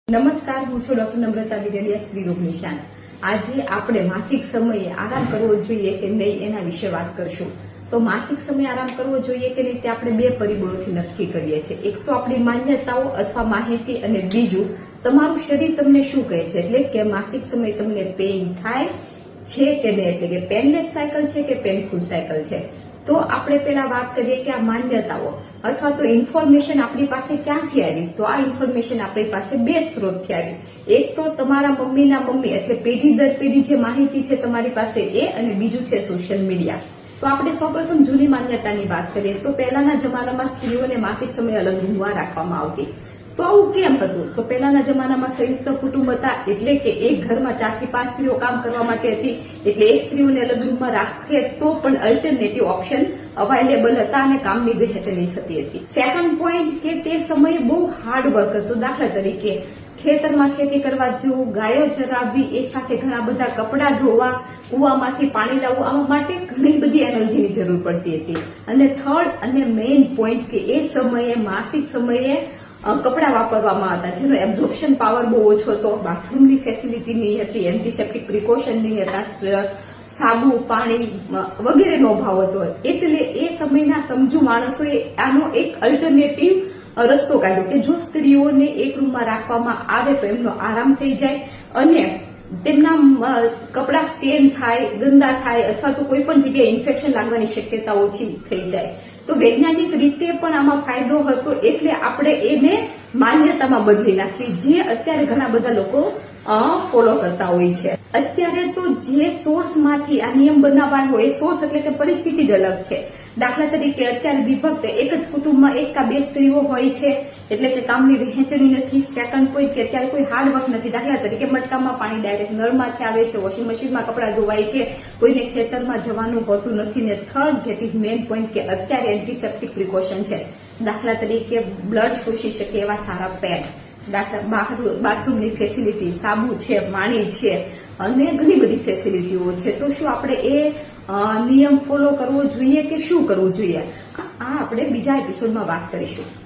નમસ્કાર, હું છું ડોક્ટર નમ્રતા વિરેલિયા, સ્ત્રી રોગ નિષ્ણાત. આજે આપણે માસિક સમયે આરામ કરવો જોઈએ કે નહીં એના વિશે વાત કરશું. તો માસિક સમયે આરામ કરવો જોઈએ કે નહીં તે આપણે બે પરિબળોથી નક્કી કરીએ છીએ. એક તો આપણી માન્યતાઓ અથવા માહિતી, અને બીજું તમારું શરીર તમને શું કહે છે, એટલે કે માસિક સમયે તમને પેઇન થાય છે કે નહીં, એટલે કે પેનલેસ સાયકલ છે કે પેનફુલ સાયકલ છે. તો આપણે પેલા વાત કરીએ કે આ માન્યતાઓ અથવા તો ઇન્ફોર્મેશન આપણી પાસે ક્યાંથી આવી. તો આ ઇન્ફોર્મેશન આપણી પાસે બે સ્ત્રોતથી આવી. એક તો તમારા મમ્મીના મમ્મી, એટલે પેઢી દર પેઢી જે માહિતી છે તમારી પાસે એ, અને બીજું છે સોશિયલ મીડિયા. તો આપણે સૌપ્રથમ જૂની માન્યતાની વાત કરીએ તો પહેલાના જમાનામાં સ્ત્રીઓને માસિક સમયે અલગ રૂમમાં રાખવામાં આવતી. તો આવું કેમ હતું? તો પહેલાના જમાનામાં સંયુક્ત કુટુંબ હતા, એટલે કે એક ઘરમાં 4 થી 5 સ્ત્રીઓ કામ કરવા માટે હતી, એટલે એક સ્ત્રીઓને અલગ રૂમમાં રાખે તો પણ અલ્ટરનેટિવ ઓપ્શન અવેલેબલ હતા અને કામની વહેંચણી થતી હતી. સેકન્ડ પોઈન્ટ કે તે સમયે બહુ હાર્ડ વર્ક હતું. દાખલા તરીકે ખેતરમાં ખેતી કરવા જવું, ગાયો ચરાવવી, એક સાથે ઘણા બધા કપડા ધોવા, કુવામાંથી પાણી લાવવું, આમાં માટે ઘણી બધી એનર્જીની જરૂર પડતી હતી. અને થર્ડ અને મેઇન પોઈન્ટ કે એ સમયે માસિક સમયે કપડા વાપરવામાં હતા જેનો એબ્ઝોર્પ્શન પાવર બહુ ઓછો હતો, બાથરૂમની ફેસિલિટી નહીં હતી, એન્ટીસેપ્ટિક પ્રિકોશન નહીં હતા, સાબુ, પાણી વગેરેનો અભાવ હતો. એટલે એ સમયના સમજુ માણસોએ આનો એક અલ્ટરનેટિવ રસ્તો કાઢ્યો કે જો સ્ત્રીઓને એક રૂમમાં રાખવામાં આવે તો એમનો આરામ થઈ જાય અને તેમના કપડા સ્ટેન થાય, ગંદા થાય, અથવા તો કોઈ પણ જગ્યાએ ઇન્ફેક્શન લાગવાની શક્યતા ઓછી થઈ જાય. તો વૈજ્ઞાનિક રીતે પણ આમાં ફાયદો હતો, એટલે આપણે એને માન્યતામાં બદલી નાખી, જે અત્યારે ઘણા બધા લોકો ફોલો કરતા હોય છે. અત્યારે તો જે સોર્સમાંથી આ નિયમ બનાવવાનો હોય એ સોર્સ એટલે કે પરિસ્થિતિ જ અલગ છે. દાખલા તરીકે અત્યારે વિભક્ત એક જ કુટુંબમાં 1 કે 2 સ્ત્રીઓ હોય છે, એટલે કે કામની વહેંચણી નથી. સેકન્ડ પોઈન્ટ કે અત્યારે કોઈ હાર્ડ વર્ક નથી. દાખલા તરીકે મટકામાં પાણી ડાયરેક્ટ નળમાંથી આવે છે, વોશિંગ મશીનમાં કપડાં ધોવાય છે, કોઈને ખેતરમાં જવાનું હોતું નથી. ને third that is main point કે અત્યારે એન્ટીસેપ્ટિક પ્રિકોશન છે. દાખલા તરીકે બ્લડ શોષી શકે એવા સારા પેડ, બાથરૂમની ફેસિલિટી, સાબુ છે, પાણી છે, અને ઘણી બધી ફેસિલિટીઓ છે. તો શું આપણે એ નિયમ ફોલો કરવો જોઈએ કે શું કરવું જોઈએ, આ આપણે બીજા એપિસોડમાં વાત કરીશું.